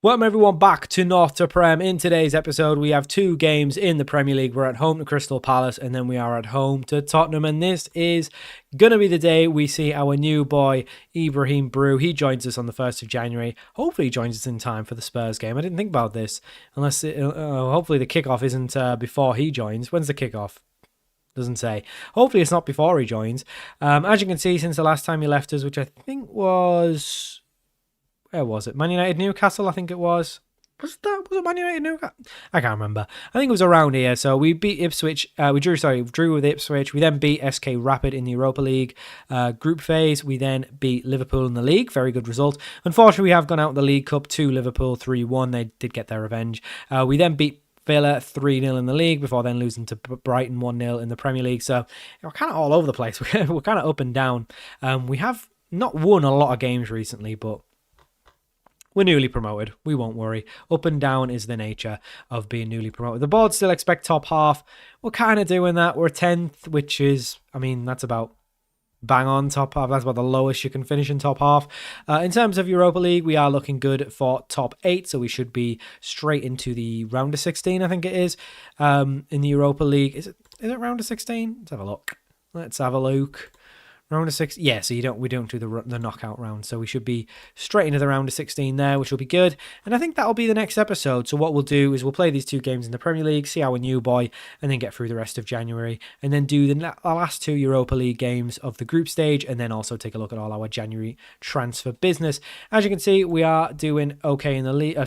Welcome everyone back to North to Prem. In today's episode, we have two games in the Premier League. We're at home to Crystal Palace and then we are at home to Tottenham. And this is going to be the day we see our new boy, Ibrahim Brew. He joins us on the 1st of January. Hopefully he joins us in time for the Spurs game. I didn't think about this. Hopefully the kickoff isn't before he joins. When's the kickoff? Doesn't say. Hopefully it's not before he joins. As you can see, since the last time he left us, which I think was... Where was it? Man United Newcastle, I think it was. Was it Man United Newcastle? I can't remember. I think it was around here. So we beat Ipswich. We drew with Ipswich. We then beat SK Rapid in the Europa League group phase. We then beat Liverpool in the league. Very good result. Unfortunately, we have gone out in the League Cup to Liverpool 3-1. They did get their revenge. We then beat Villa 3-0 in the league before then losing to Brighton 1-0 in the Premier League. So we're kind of all over the place. We're kind of up and down. We have not won a lot of games recently, but we're newly promoted. We won't worry. Up and down is the nature of being newly promoted. The board still expect top half. We're kind of doing that. We're 10th, which is, that's about bang on top half. That's about the lowest you can finish in top half. In terms of Europa League, we are looking good for top 8, so we should be straight into the round of 16, I think it is, in the Europa League. Is it round of 16? Let's have a look. Round of 6, yeah. So we don't do the knockout round, so we should be straight into the round of 16 there, which will be good. And I think that'll be the next episode. So what we'll do is we'll play these two games in the Premier League, see our new boy, and then get through the rest of January, and then do the last two Europa League games of the group stage, and then also take a look at all our January transfer business. As you can see, we are doing okay in the league.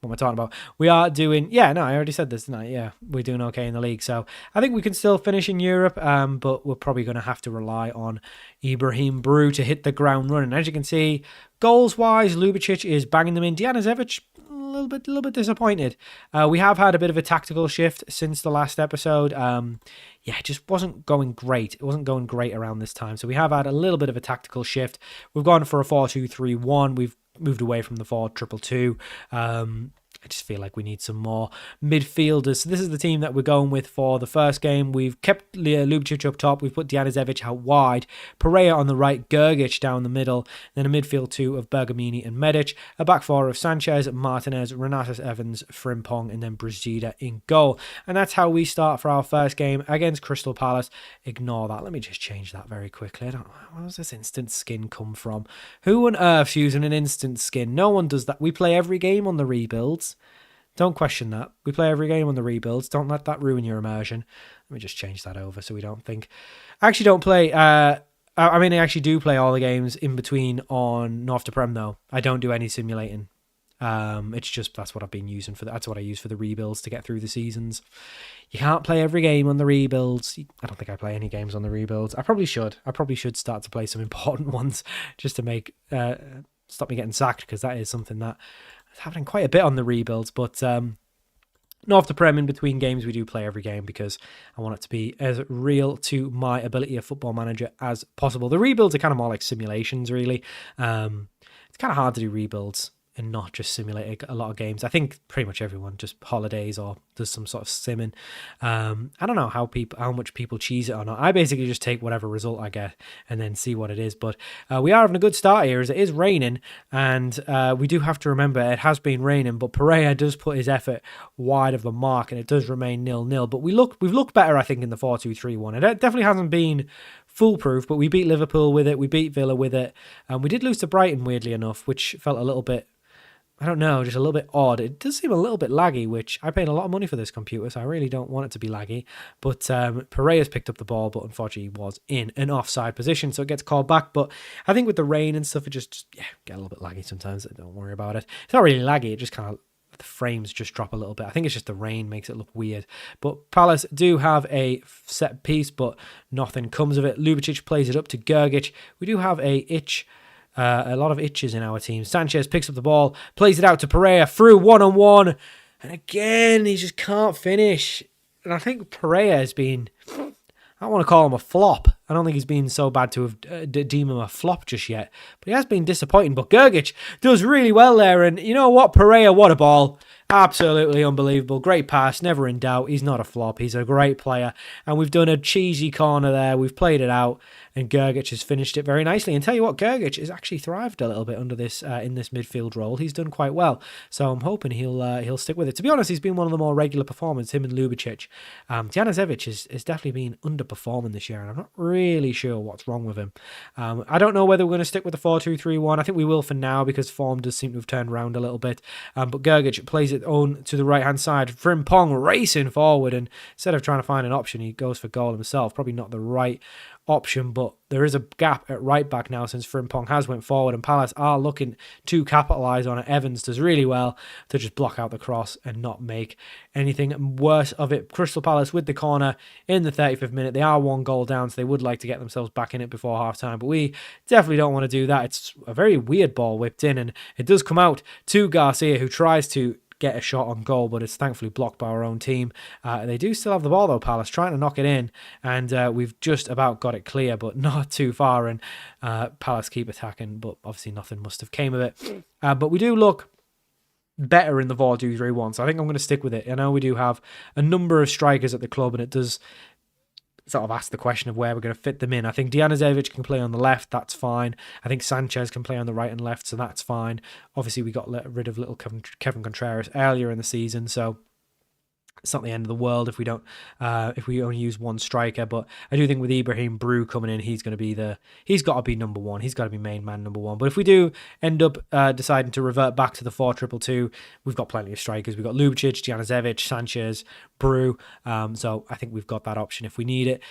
What am I talking about? We are doing... I already said this, didn't I? Yeah, we're doing okay in the league. So I think we can still finish in Europe, but we're probably going to have to rely on Ibrahim Brew to hit the ground running. As you can see, goals-wise, Ljubicic is banging them in. Djanicevic, a little bit disappointed. We have had a bit of a tactical shift since the last episode. It just wasn't going great. It wasn't going great around this time. So we have had a little bit of a tactical shift. We've gone for a 4-2-3-1. We've moved away from the 4-2-2-2. I just feel like we need some more midfielders. So this is the team that we're going with for the first game. We've kept Ljubicic up top. We've put Djanicevic out wide. Pereira on the right. Gergic down the middle. Then a midfield two of Bergamini and Medic. A back four of Sanchez, Martinez, Renatus Evans, Frimpong, and then Brigida in goal. And that's how we start for our first game against Crystal Palace. Ignore that. Let me just change that very quickly. I don't know. Where does this instant skin come from? Who on earth's using an instant skin? No one does that. We play every game on the rebuilds. Don't question that. We play every game on the rebuilds. Don't let that ruin your immersion. Let me just change that over so we don't think. I actually don't play... I actually do play all the games in between on North to Prem, though. I don't do any simulating. It's just that's what I've been using for. That's what I use for the rebuilds to get through the seasons. You can't play every game on the rebuilds. I don't think I play any games on the rebuilds. I probably should. I probably should start to play some important ones just to make stop me getting sacked, because that is something that happening quite a bit on the rebuilds. But North to Prem, in between games, we do play every game because I want it to be as real to my ability of Football Manager as possible. The rebuilds are kind of more like simulations, really. It's kind of hard to do rebuilds and not just simulate a lot of games. I think pretty much everyone just holidays or does some sort of simming. I don't know how much people cheese it or not. I basically just take whatever result I get and then see what it is. But we are having a good start here, as it is raining, and we do have to remember it has been raining, but Pereira does put his effort wide of the mark, and it does remain 0-0. But we've looked better, I think, in the 4-2-3-1. It definitely hasn't been foolproof, but we beat Liverpool with it, we beat Villa with it, and we did lose to Brighton, weirdly enough, which felt a little bit, I don't know, just a little bit odd. It does seem a little bit laggy, which I paid a lot of money for this computer, so I really don't want it to be laggy. But Pereira's picked up the ball, but unfortunately was in an offside position, so it gets called back. But I think with the rain and stuff, it just get a little bit laggy sometimes. Don't worry about it. It's not really laggy, it just kind of, the frames just drop a little bit. I think it's just the rain makes it look weird. But Palace do have a set piece, but nothing comes of it. Ljubicic plays it up to Gergic. We do have a lot of itches in our team. Sanchez picks up the ball, plays it out to Pereira, through one-on-one, and again, he just can't finish. And I think Pereira has been, I don't want to call him a flop. I don't think he's been so bad to have deemed him a flop just yet, but he has been disappointing. But Gergic does really well there, and you know what, Pereira, what a ball. Absolutely unbelievable. Great pass, never in doubt. He's not a flop. He's a great player. And we've done a cheesy corner there. We've played it out. and Gergic has finished it very nicely. And tell you what, Gergic has actually thrived a little bit under this in this midfield role. He's done quite well, so I'm hoping he'll stick with it. To be honest, he's been one of the more regular performers, him and Ljubicic. Djanazevic is definitely been underperforming this year, and I'm not really sure what's wrong with him. I don't know whether we're going to stick with the 4-2-3-1. I think we will for now, because form does seem to have turned around a little bit. But Gergic plays it on to the right-hand side. Frimpong racing forward, and instead of trying to find an option, he goes for goal himself. Probably not the right option, but there is a gap at right back now since Frimpong has went forward, and Palace are looking to capitalise on it. Evans does really well to just block out the cross and not make anything worse of it. Crystal Palace with the corner in the 35th minute. They are 1 goal down, so they would like to get themselves back in it before half-time, but we definitely don't want to do that. It's a very weird ball whipped in, and it does come out to Garcia, who tries to get a shot on goal, but it's thankfully blocked by our own team. They do still have the ball though, Palace, trying to knock it in, and we've just about got it clear, but not too far, and Palace keep attacking, but obviously nothing must have came of it. But we do look better in the 4-2-3-1, so I think I'm going to stick with it. I know we do have a number of strikers at the club, and it does sort of ask the question of where we're going to fit them in. I think Djanazevic can play on the left, that's fine. I think Sanchez can play on the right and left, so that's fine. Obviously, we got rid of little Kevin Contreras earlier in the season, so it's not the end of the world if we don't, if we only use one striker. But I do think with Ibrahim Brew coming in, he's got to be number one. He's got to be main man number one. But if we do end up deciding to revert back to the 4-2-2, we've got plenty of strikers. We've got Ljubicic, Djanazevic, Sanchez, Brew. So I think we've got that option if we need it.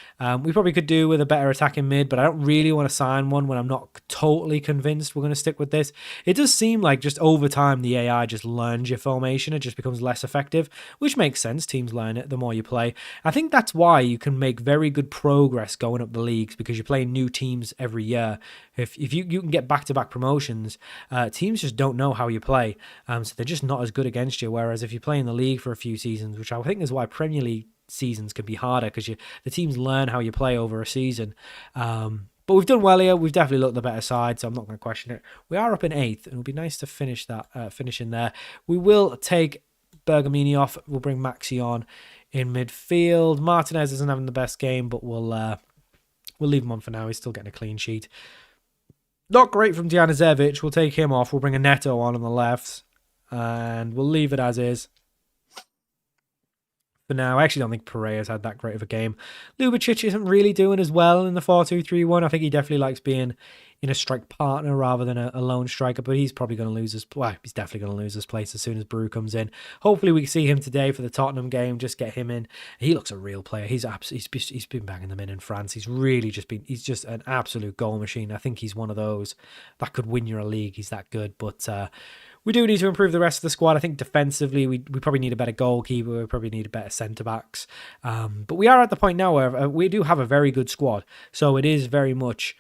We probably could do with a better attacking mid, but I don't really want to sign one when I'm not totally convinced we're going to stick with this. It does seem like just over time the AI just learns your formation. It just becomes less effective, which makes sense. Teams learn it the more you play. I think that's why you can make very good progress going up the leagues, because you're playing new teams every year. If you can get back-to-back promotions, teams just don't know how you play, so they're just not as good against you. Whereas if you play in the league for a few seasons, which I think is why Premier League seasons can be harder, because the teams learn how you play over a season. But we've done well here. We've definitely looked the better side, so I'm not going to question it. We are up in 8th, and it would be nice to finish in there. We will take Bergamini off. We'll bring Maxi on in midfield. Martinez isn't having the best game, but we'll leave him on for now. He's still getting a clean sheet. Not great from Djanazevic. We'll take him off. We'll bring a Neto on the left, and we'll leave it as is for now. I actually don't think Pereira's had that great of a game. Ljubicic isn't really doing as well in the 4-2-3-1. I think he definitely likes being in a strike partner rather than a lone striker, but he's probably going to lose he's definitely going to lose his place as soon as Brew comes in. Hopefully we can see him today for the Tottenham game, just get him in. He looks a real player. He's been banging them in France. He's just an absolute goal machine. I think he's one of those that could win you a league. He's that good, but we do need to improve the rest of the squad. I think defensively, we probably need a better goalkeeper. We probably need a better centre-backs. But we are at the point now where we do have a very good squad. So it is very much,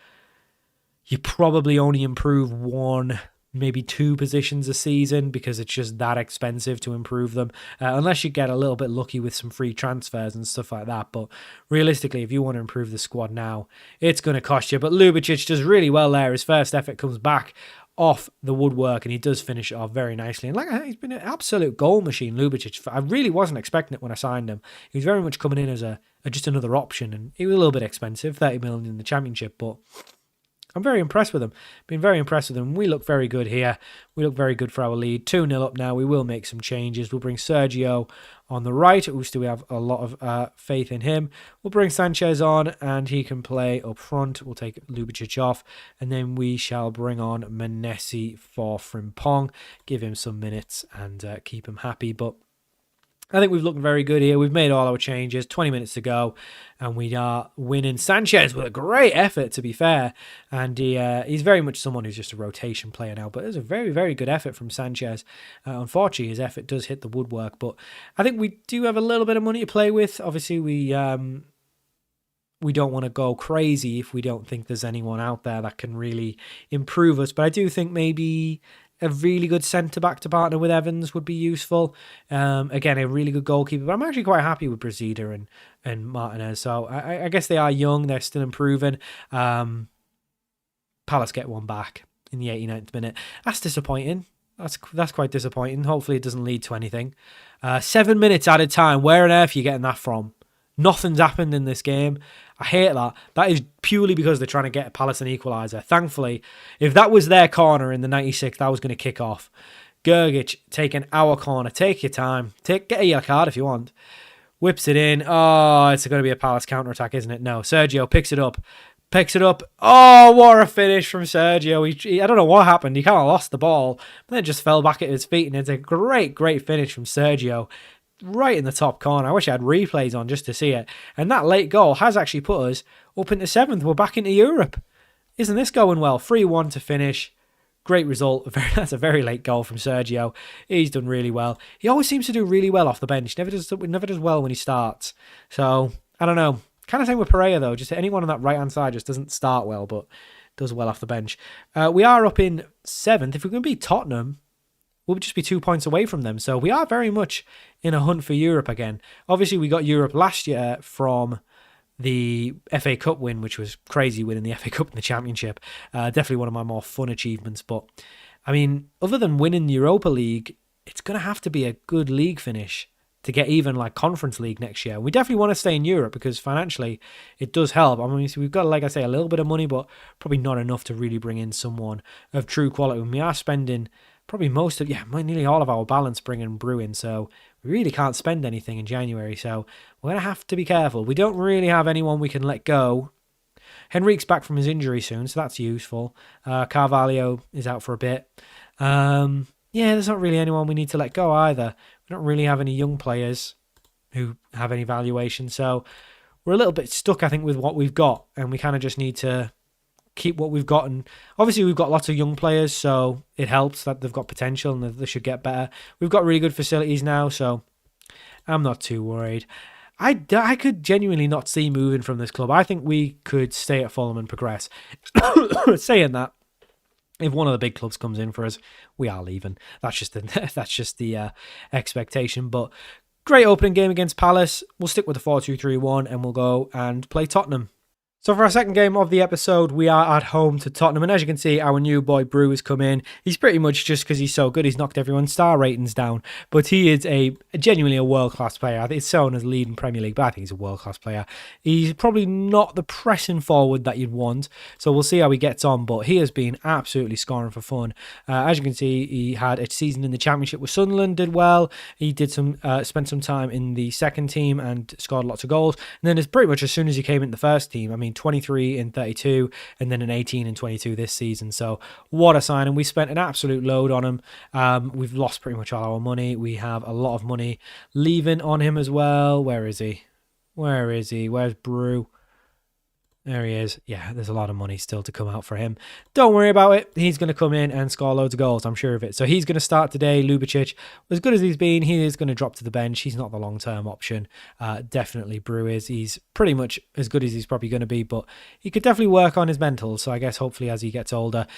you probably only improve 1, maybe 2 positions a season, because it's just that expensive to improve them. Unless you get a little bit lucky with some free transfers and stuff like that. But realistically, if you want to improve the squad now, it's going to cost you. But Ljubicic does really well there. His first effort comes back off the woodwork, and he does finish it off very nicely. And he's been an absolute goal machine, Ljubicic. I really wasn't expecting it when I signed him. He was very much coming in as just another option, and he was a little bit expensive, 30 million in the Championship, but I'm very impressed with him. Been very impressed with him. We look very good here. We look very good for our lead. 2-0 up now. We will make some changes. We'll bring Sergio on the right. We still have a lot of faith in him. We'll bring Sanchez on, and he can play up front. We'll take Ljubicic off, and then we shall bring on Manesi for Frimpong. Give him some minutes and keep him happy. But I think we've looked very good here. We've made all our changes. 20 minutes to go, and we are winning. Sanchez with a great effort, to be fair. And he's very much someone who's just a rotation player now. But it was a very, very good effort from Sanchez. Unfortunately, his effort does hit the woodwork. But I think we do have a little bit of money to play with. Obviously, we don't want to go crazy if we don't think there's anyone out there that can really improve us. But I do think maybe a really good centre-back to partner with Evans would be useful. Again, a really good goalkeeper. But I'm actually quite happy with Brasida and Martinez. So I guess they are young. They're still improving. Palace get one back in the 89th minute. That's disappointing. That's quite disappointing. Hopefully it doesn't lead to anything. 7 minutes added time. Where on earth are you getting that from? Nothing's happened in this game. I hate that. That is purely because they're trying to get Palace an equaliser. Thankfully, if that was their corner in the 96th, that was going to kick off. Gergic taking our corner. Take your time. Get a yellow card if you want. Whips it in. Oh, it's going to be a Palace counter-attack, isn't it? No. Sergio picks it up. Oh, what a finish from Sergio. I don't know what happened. He kind of lost the ball, but then just fell back at his feet, and it's a great finish from Sergio. Right in the top corner. I wish I had replays on just to see it. And that late goal has actually put us up into 7th. We're back into Europe. Isn't this going well? 3-1 to finish. Great result. That's a very late goal from Sergio. He's done really well. He always seems to do really well off the bench. Never does well when he starts. So, I don't know. Kind of same with Pereira, though. Just anyone on that right-hand side just doesn't start well, but does well off the bench. We are up in 7th. If we're going to beat Tottenham, we'll just be 2 points away from them. So we are very much in a hunt for Europe again. Obviously, we got Europe last year from the FA Cup win, which was crazy, winning the FA Cup and the Championship. Definitely one of my more fun achievements. But, I mean, other than winning the Europa League, it's going to have to be a good league finish to get even like Conference League next year. We definitely want to stay in Europe because financially it does help. I mean, we've got, like I say, a little bit of money, but probably not enough to really bring in someone of true quality. And we are spending probably nearly all of our balance bringing Brew in, so we really can't spend anything in January, so we're going to have to be careful. We don't really have anyone we can let go. Henrique's back from his injury soon, so that's useful. Carvalho is out for a bit. There's not really anyone we need to let go either. We don't really have any young players who have any valuation, so we're a little bit stuck, I think, with what we've got, and we kind of just need to keep what we've got. And obviously we've got lots of young players, so it helps that they've got potential and they should get better. We've got really good facilities now, so I'm not too worried. I could genuinely not see moving from this club. I think we could stay at Fulham and progress. Saying that, if one of the big clubs comes in for us, we are leaving. That's just the expectation. But great opening game against Palace. We'll stick with the 4-2-3-1 and we'll go and play Tottenham. So for our second game of the episode, we are at home to Tottenham. And as you can see, our new boy Brew has come in. He's pretty much, just because he's so good, he's knocked everyone's star ratings down. But he is genuinely a world-class player. I think he's shown as leading Premier League, but I think he's a world-class player. He's probably not the pressing forward that you'd want. So we'll see how he gets on. But he has been absolutely scoring for fun. As you can see, he had a season in the Championship with Sunderland, did well. He did spent some time in the second team and scored lots of goals. And then it's pretty much as soon as he came into the first team, I mean, 23 in 32 and then an 18 in 22 this season. So what a signing. We spent an absolute load on him. We've lost pretty much all our money. We have a lot of money leaving on him as well. Where is he? Where's Brew? There he is. Yeah, there's a lot of money still to come out for him. Don't worry about it. He's going to come in and score loads of goals, I'm sure of it. So he's going to start today. Lubicic, as good as he's been, he is going to drop to the bench. He's not the long-term option. Definitely Brew is. He's pretty much as good as he's probably going to be, but he could definitely work on his mental. So I guess hopefully as he gets older,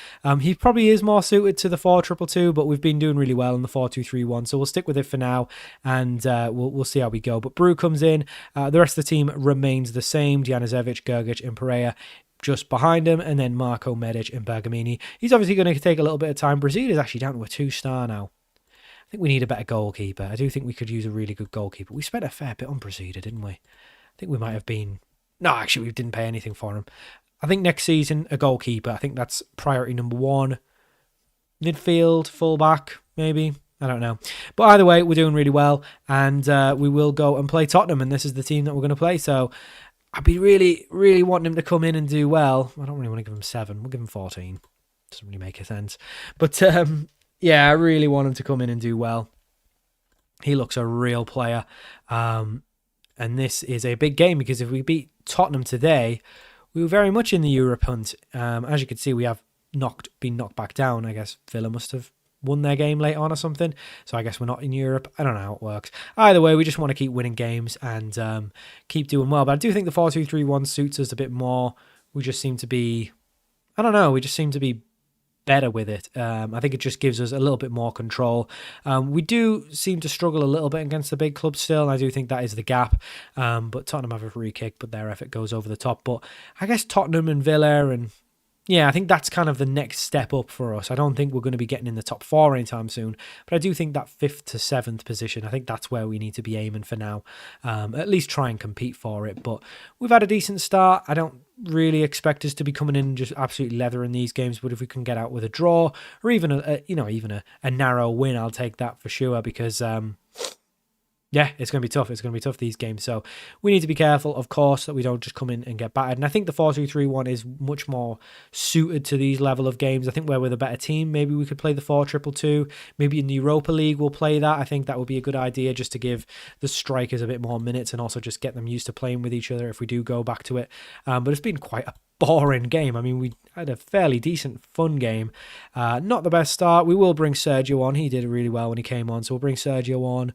he probably is more suited to the 4-2-2, but we've been doing really well in the 4-2-3-1. So we'll stick with it for now, and we'll see how we go. But Brew comes in. The rest of the team remains the same. Djanicevic, Gergic, and Pereira just behind him, and then Marco, Medic, and Bergamini. He's obviously going to take a little bit of time. Brazil is actually down to a 2-star now. I think we need a better goalkeeper. I do think we could use a really good goalkeeper. We spent a fair bit on Brazil, didn't we? I think we might have been... No, actually, we didn't pay anything for him. I think next season, a goalkeeper. I think that's priority number 1. Midfield, fullback, maybe. I don't know. But either way, we're doing really well, and we will go and play Tottenham, and this is the team that we're going to play. So I'd be really, really wanting him to come in and do well. I don't really want to give him 7. We'll give him 14. Doesn't really make a sense. But yeah, I really want him to come in and do well. He looks a real player. And this is a big game because if we beat Tottenham today, we were very much in the Europe hunt. As you can see, we have been knocked back down. I guess Villa must have won their game late on or something. So I guess we're not in Europe. I don't know how it works. Either way, we just want to keep winning games and keep doing well. But I do think the 4-2-3-1 suits us a bit more. We just seem to be... I don't know. We just seem to be better with it. I think it just gives us a little bit more control. We do seem to struggle a little bit against the big clubs still, and I do think that is the gap. But Tottenham have a free kick, but their effort goes over the top. But I guess Tottenham and Villa and yeah, I think that's kind of the next step up for us. I don't think we're going to be getting in the top 4 anytime soon, but I do think that 5th to 7th position, I think that's where we need to be aiming for now. At least try and compete for it. But we've had a decent start. I don't really expect us to be coming in and just absolutely leathering these games, but if we can get out with a draw or even a narrow win, I'll take that for sure, because yeah, it's going to be tough. It's going to be tough, these games. So we need to be careful, of course, that we don't just come in and get battered. And I think the 4-2-3-1 is much more suited to these level of games. I think where we're the better team, maybe we could play the 4-2-2. Maybe in the Europa League we'll play that. I think that would be a good idea, just to give the strikers a bit more minutes and also just get them used to playing with each other if we do go back to it. But it's been quite a boring game. I mean, we had a fairly decent, fun game. Not the best start. We will bring Sergio on. He did really well when he came on. So we'll bring Sergio on.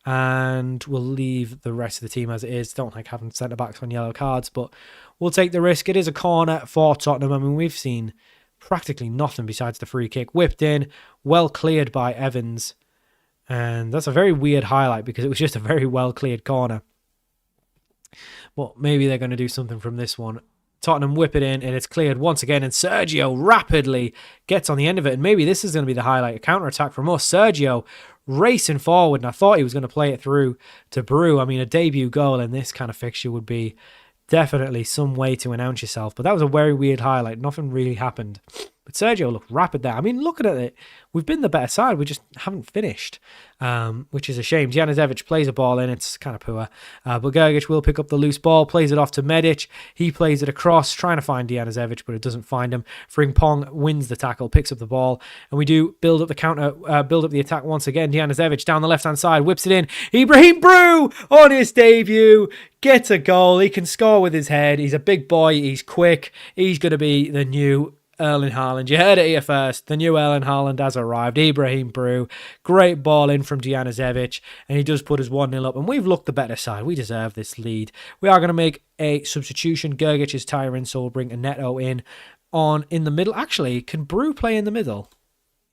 And we'll leave the rest of the team as it is. Don't like having centre-backs on yellow cards, but we'll take the risk. It is a corner for Tottenham. I mean, we've seen practically nothing besides the free kick. Whipped in, well cleared by Evans. And that's a very weird highlight because it was just a very well-cleared corner. Well, maybe they're going to do something from this one. Tottenham whip it in, and it's cleared once again, and Sergio rapidly gets on the end of it, and maybe this is going to be the highlight, a counter-attack from us. Sergio racing forward, and I thought he was going to play it through to Brew. I mean, a debut goal in this kind of fixture would be definitely some way to announce yourself, but that was a very weird highlight. Nothing really happened. But Sergio looked rapid there. I mean, looking at it, we've been the better side. We just haven't finished, which is a shame. Janicevic plays a ball in. It's kind of poor. But Gergic will pick up the loose ball, plays it off to Medic. He plays it across, trying to find Janicevic, but it doesn't find him. Frimpong wins the tackle, picks up the ball, and we do build up the counter, build up the attack once again. Janicevic down the left-hand side, whips it in. Ibrahim Brew on his debut gets a goal. He can score with his head. He's a big boy. He's quick. He's going to be the new Erling Haaland. You heard it here first. The new Erling Haaland has arrived. Ibrahim Brew. Great ball in from Janicevic, and he does put us 1-0 up, and we've looked the better side. We deserve this lead. We are going to make a substitution. Gergic is tiring, so we'll bring a Neto in the middle. Actually, can Brew play in the middle?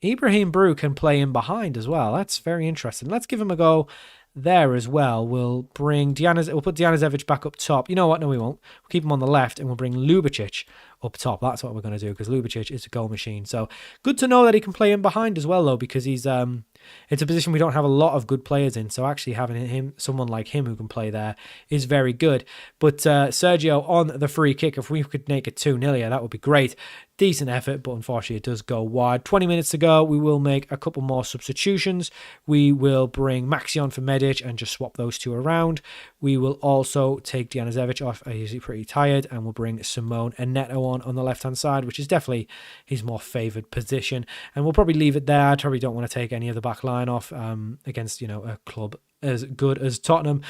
Ibrahim Brew can play in behind as well. That's very interesting. Let's give him a go there as well. We'll bring we'll put Janicevic back up top. You know what? No, we won't. We'll keep him on the left, and we'll bring Ljubicic up top. That's what we're going to do, because Ljubicic is a goal machine. So good to know that he can play in behind as well, though, because he's it's a position we don't have a lot of good players in. So actually having someone like him who can play there is very good. But Sergio on the free kick, if we could make it 2-0, yeah, that would be great. Decent effort, but unfortunately it does go wide. 20 minutes to go. We will make a couple more substitutions. We will bring Maxi on for Medic and just swap those two around. We will also take Janicevic off. He's pretty tired, and we'll bring Simone and Neto on the left-hand side, which is definitely his more favoured position. And we'll probably leave it there. I probably don't want to take any of the back line off against, a club as good as Tottenham.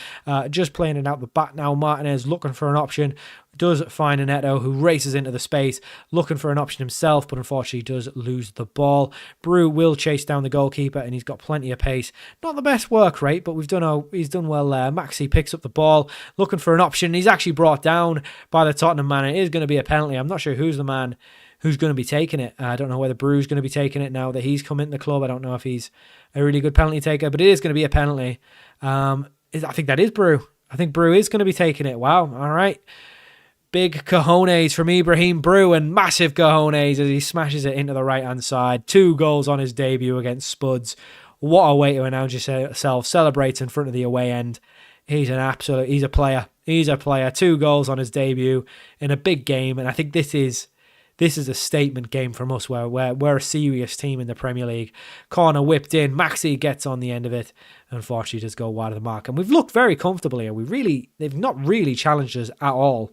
Just playing it out the back now. Martinez looking for an option. Does find a Neto, who races into the space, looking for an option himself, but unfortunately does lose the ball. Brew will chase down the goalkeeper, and he's got plenty of pace. Not the best work rate, but he's done well there. Maxi picks up the ball, looking for an option. He's actually brought down by the Tottenham man. It is going to be a penalty. I'm not sure who's the man who's going to be taking it. I don't know whether Brew's going to be taking it now that he's come into the club. I don't know if he's a really good penalty taker, but it is going to be a penalty. I think that is Brew. I think Brew is going to be taking it. Wow. All right. Big cojones from Ibrahim Brew, and massive cojones as he smashes it into the right-hand side. 2 goals on his debut against Spuds. What a way to announce yourself. Celebrates in front of the away end. He's a player. He's a player. 2 goals on his debut in a big game, and I think this is a statement game from us where we're a serious team in the Premier League. Corner whipped in. Maxi gets on the end of it. Unfortunately, does go wide of the mark. And we've looked very comfortable here. They've not really challenged us at all,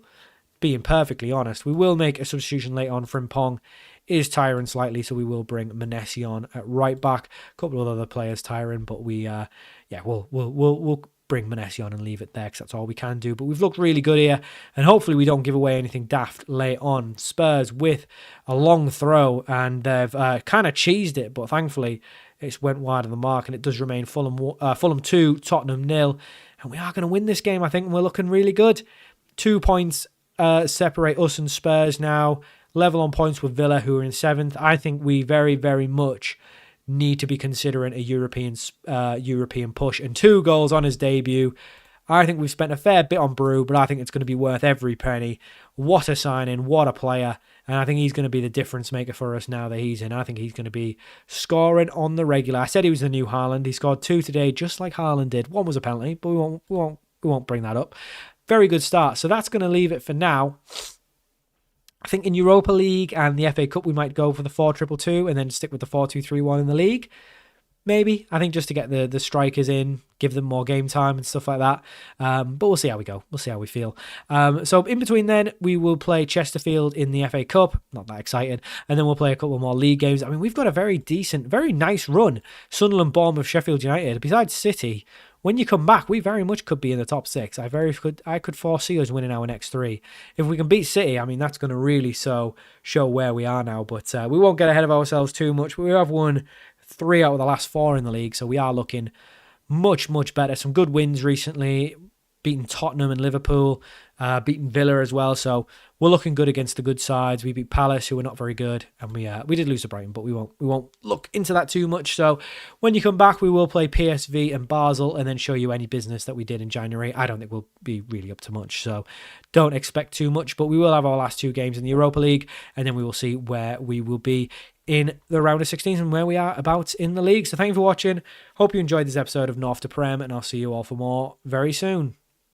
being perfectly honest. We will make a substitution late on. Frimpong is tiring slightly, so we will bring Manesi on at right back. A couple of other players tiring, but we'll bring Manesi on and leave it there, because that's all we can do. But we've looked really good here, and hopefully we don't give away anything daft late on. Spurs with a long throw, and they've kind of cheesed it, but thankfully it's went wide of the mark, and it does remain Fulham 2, Tottenham 0, and we are going to win this game, I think, and we're looking really good. 2 points separate us and Spurs now, level on points with Villa, who are in 7th. I think we very, very much need to be considering a European push, and 2 goals on his debut. I think we've spent a fair bit on Brew, but I think it's going to be worth every penny. What a signing, what a player, And I think he's going to be the difference maker for us now that he's in. I think he's going to be scoring on the regular. I said he was the new Haaland. He scored 2 today, just like Haaland did. One was a penalty, but we won't bring that up. Very good start. So that's going to leave it for now. I think in Europa League and the FA Cup, we might go for the 4-2-2 and then stick with the 4-2-3-1 in the league. Maybe. I think just to get the strikers in, give them more game time and stuff like that. But we'll see how we go. We'll see how we feel. So in between then, we will play Chesterfield in the FA Cup. Not that excited. And then we'll play a couple more league games. I mean, we've got a very decent, very nice run. Sunderland, Bournemouth, Sheffield United. Besides City, when you come back, we very much could be in the top 6. I could foresee us winning our next 3. If we can beat City, I mean, that's going to really show where we are now. But we won't get ahead of ourselves too much. We have won 3 out of the last 4 in the league, so we are looking much, much better. Some good wins recently, beating Tottenham and Liverpool, beating Villa as well. So we're looking good against the good sides. We beat Palace, who were not very good, and we did lose to Brighton, but we won't look into that too much. So when you come back, we will play PSV and Basel, and then show you any business that we did in January. I don't think we'll be really up to much, so don't expect too much. But we will have our last 2 games in the Europa League, and then we will see where we will be in the round of 16 and where we are about in the league. So thank you for watching. Hope you enjoyed this episode of North to Prem, and I'll see you all for more very soon.